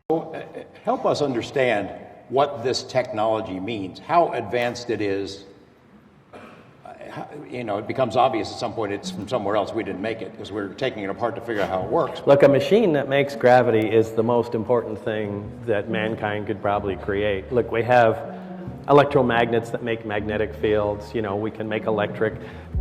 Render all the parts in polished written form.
Help us understand what this technology means, how advanced it is. You know, it becomes obvious at some point it's from somewhere else. We didn't make it because we're taking it apart to figure out how it works. Look, a machine that makes gravity is the most important thing that mankind could probably create. Look, we have electromagnets that make magnetic fields. You know, we can make electric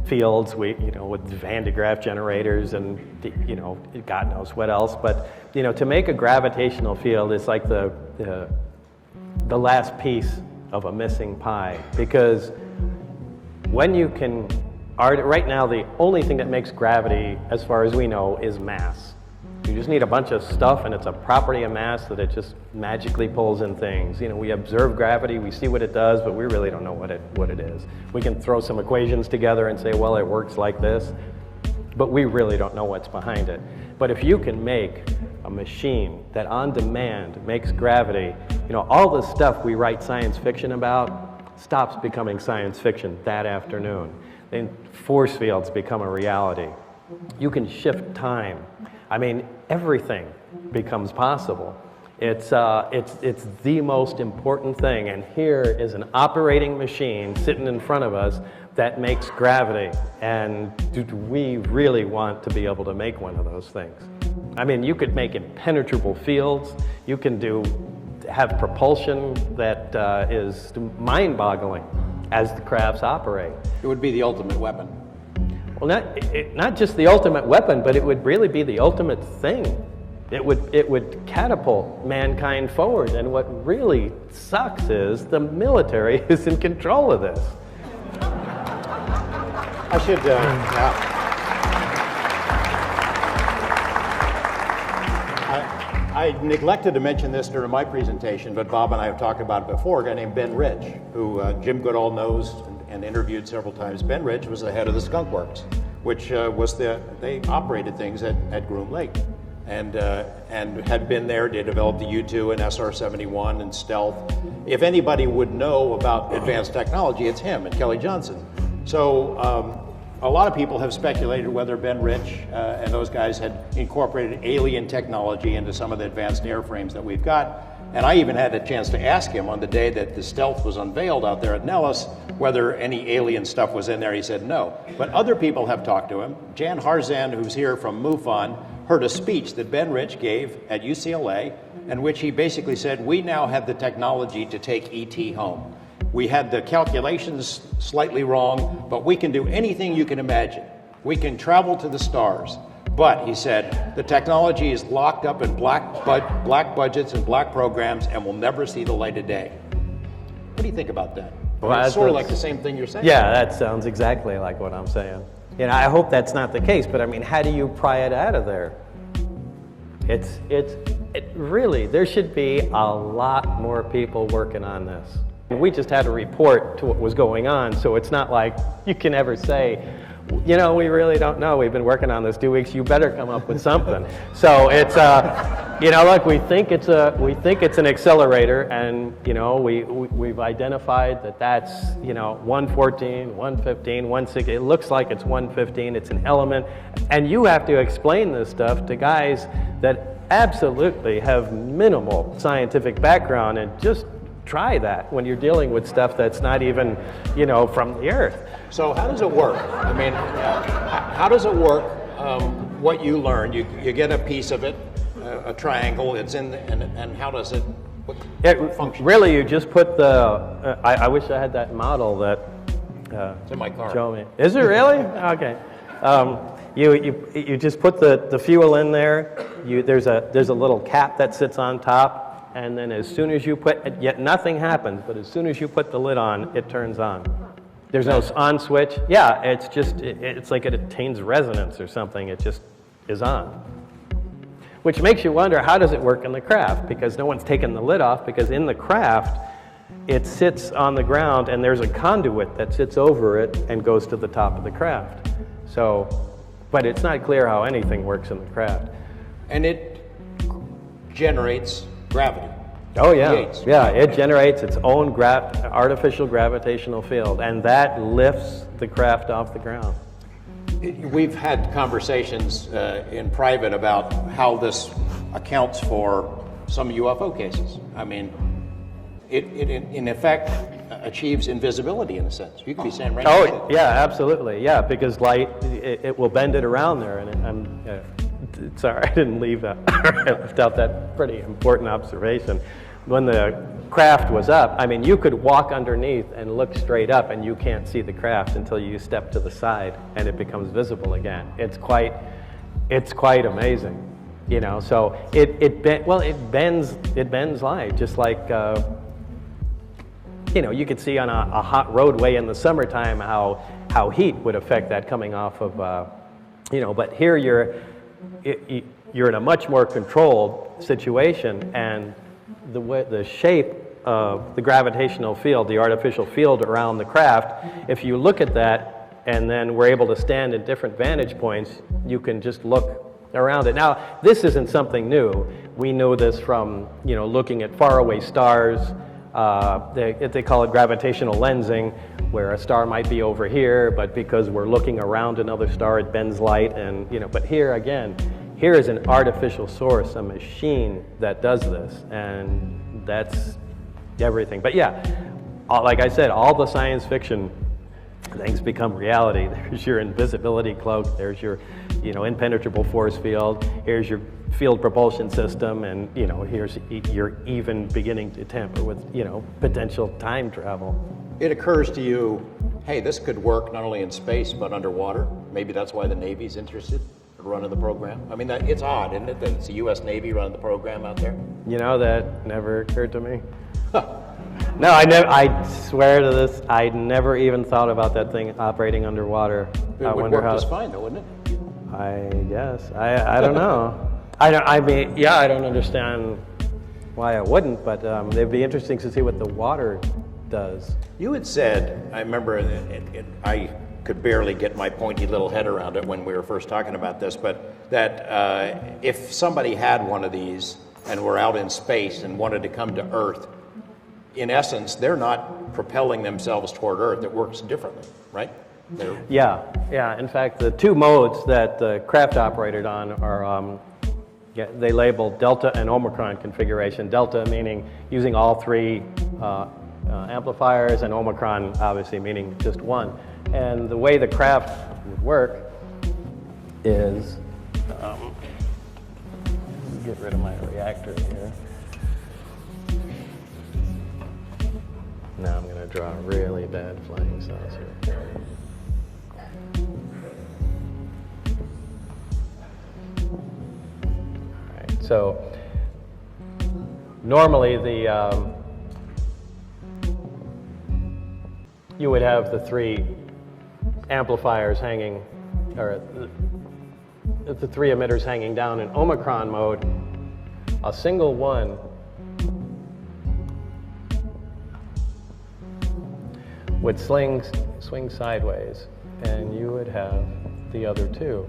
fields. You know, with Van de Graaff generators and, you know, God knows what else. But, you know, to make a gravitational field is like the last piece of a missing pie, because when you can, right now the only thing that makes gravity, as far as we know, is mass. You just need a bunch of stuff, and it's a property of mass that it just magically pulls in things. You know, we observe gravity, we see what it does, but we really don't know what it is. We can throw some equations together and say, well, it works like this, but we really don't know what's behind it. But if you can make a machine that on demand makes gravity, you know, all the stuff we write science fiction about stops becoming science fiction that afternoon. Then force fields become a reality. You can shift time. I mean, everything becomes possible. It's the most important thing, and here is an operating machine sitting in front of us that makes gravity, and do we really want to be able to make one of those things? I mean, you could make impenetrable fields, you can have propulsion that is mind-boggling as the crafts operate. It would be the ultimate weapon. Well, not just the ultimate weapon, but it would really be the ultimate thing. It would catapult mankind forward, and what really sucks is the military is in control of this. I should, I neglected to mention this during my presentation, but Bob and I have talked about it before. A guy named Ben Ridge, who Jim Goodall knows and interviewed several times. Ben Ridge was the head of the Skunk Works, which they operated things at Groom Lake, and had been there. They developed the U-2 and SR-71 and Stealth. If anybody would know about advanced technology, it's him and Kelly Johnson. So a lot of people have speculated whether Ben Ridge and those guys had incorporated alien technology into some of the advanced airframes that we've got. And I even had a chance to ask him on the day that the Stealth was unveiled out there at Nellis whether any alien stuff was in there. He said no. But other people have talked to him. Jan Harzan, who's here from MUFON, heard a speech that Ben Ridge gave at UCLA in which he basically said, we now have the technology to take ET home. We had the calculations slightly wrong, but we can do anything you can imagine. We can travel to the stars. But, he said, the technology is locked up in black budgets and black programs and will never see the light of day. What do you think about that? Well, it's sort of like the same thing you're saying. Yeah, that sounds exactly like what I'm saying. You know, I hope that's not the case, but I mean, how do you pry it out of there? It really, there should be a lot more people working on this. We just had to report to what was going on, so it's not like you can ever say, you know, we really don't know. We've been working on this 2 weeks. You better come up with something. So it's, you know, look, we think it's an accelerator, and you know, we've identified that that's, you know, 114, 115, 160. It looks like it's 115. It's an element, and you have to explain this stuff to guys that absolutely have minimal scientific background, and just try that when you're dealing with stuff that's not even, you know, from the earth. So how does it work? I mean, how does it work? What you learn, you get a piece of it, a triangle. It's in, and how does it function? Really, you just put the. I wish I had that model that. It's in my car. Show me. Is it really? Okay. You just put the fuel in there. There's a little cap that sits on top. And then as soon as you put, yet nothing happens, but as soon as you put the lid on, it turns on. There's no on switch. Yeah, it's just, it's like it attains resonance or something. It just is on. Which makes you wonder, how does it work in the craft? Because no one's taken the lid off, because in the craft, it sits on the ground and there's a conduit that sits over it and goes to the top of the craft. So, but it's not clear how anything works in the craft. And it generates gravity. Oh yeah, yeah. It generates its own artificial gravitational field, and that lifts the craft off the ground. We've had conversations in private about how this accounts for some UFO cases. I mean, it in effect achieves invisibility in a sense. You could be saying right now. Oh, yeah, absolutely. Yeah, because light, it will bend it around there. And sorry, I didn't leave that. I left out that pretty important observation. When the craft was up, I mean, you could walk underneath and look straight up and you can't see the craft until you step to the side and it becomes visible again. It's quite amazing, you know. So it bends light, just like, you know, you could see on a hot roadway in the summertime how heat would affect that coming off of, you know, but here you're in a much more controlled situation, and the shape of the gravitational field, the artificial field around the craft, if you look at that and then we're able to stand at different vantage points, you can just look around it. Now, this isn't something new. We know this from, you know, looking at faraway stars. They call it gravitational lensing, where a star might be over here, but because we're looking around another star, it bends light, and, you know, but here again, here is an artificial source, a machine that does this, and that's everything. But yeah, like I said, all the science fiction things become reality. There's your invisibility cloak, there's your, you know, impenetrable force field, here's your field propulsion system, and, you know, here's you're even beginning to tamper with, you know, potential time travel. It occurs to you, hey, this could work not only in space but underwater. Maybe that's why the Navy's interested in running the program. I mean, it's odd, isn't it, that it's the U.S. Navy running the program out there? You know, that never occurred to me. No, I swear to this, I never even thought about that thing operating underwater. It would work just fine, though, wouldn't it? I guess. I don't know. I mean, yeah, I don't understand why it wouldn't, but it'd be interesting to see what the water does. You had said, I remember, I could barely get my pointy little head around it when we were first talking about this, but that if somebody had one of these and were out in space and wanted to come to Earth, in essence, they're not propelling themselves toward Earth. It works differently, right? Yeah. In fact, the two modes that the craft operated on are, they label Delta and Omicron configuration. Delta meaning using all three amplifiers, and Omicron obviously meaning just one. And the way the craft would work is, get rid of my reactor here. Now I'm going to draw a really bad flying saucer. All right, so normally you would have the three amplifiers hanging, or the three emitters hanging down in Omicron mode. A single one would swing sideways, and you would have the other two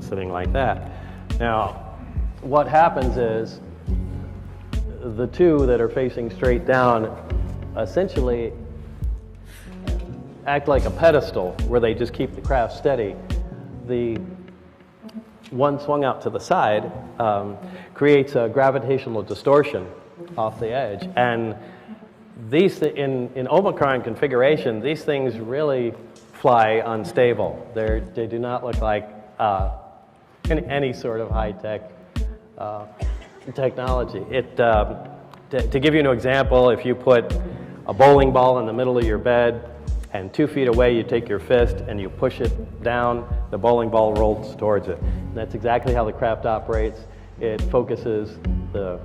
sitting like that. Now, what happens is the two that are facing straight down essentially act like a pedestal where they just keep the craft steady. The one swung out to the side creates a gravitational distortion off the edge, and these in Omicron configuration, these things really fly unstable. They do not look like any sort of high-tech technology. To give you an example, if you put a bowling ball in the middle of your bed and 2 feet away you take your fist and you push it down, the bowling ball rolls towards it. And that's exactly how the craft operates. It focuses the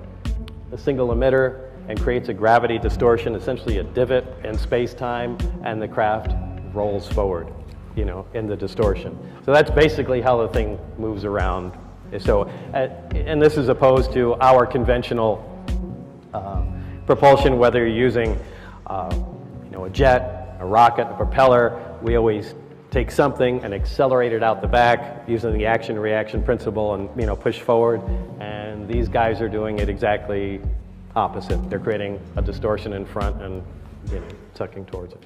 single emitter and creates a gravity distortion, essentially a divot in space-time, and the craft rolls forward, you know, in the distortion. So that's basically how the thing moves around. So, and this is opposed to our conventional propulsion, whether you're using, you know, a jet, a rocket, a propeller. We always take something and accelerate it out the back using the action-reaction principle, and, you know, push forward. And these guys are doing it exactly opposite. They're creating a distortion in front and, you know, sucking towards it.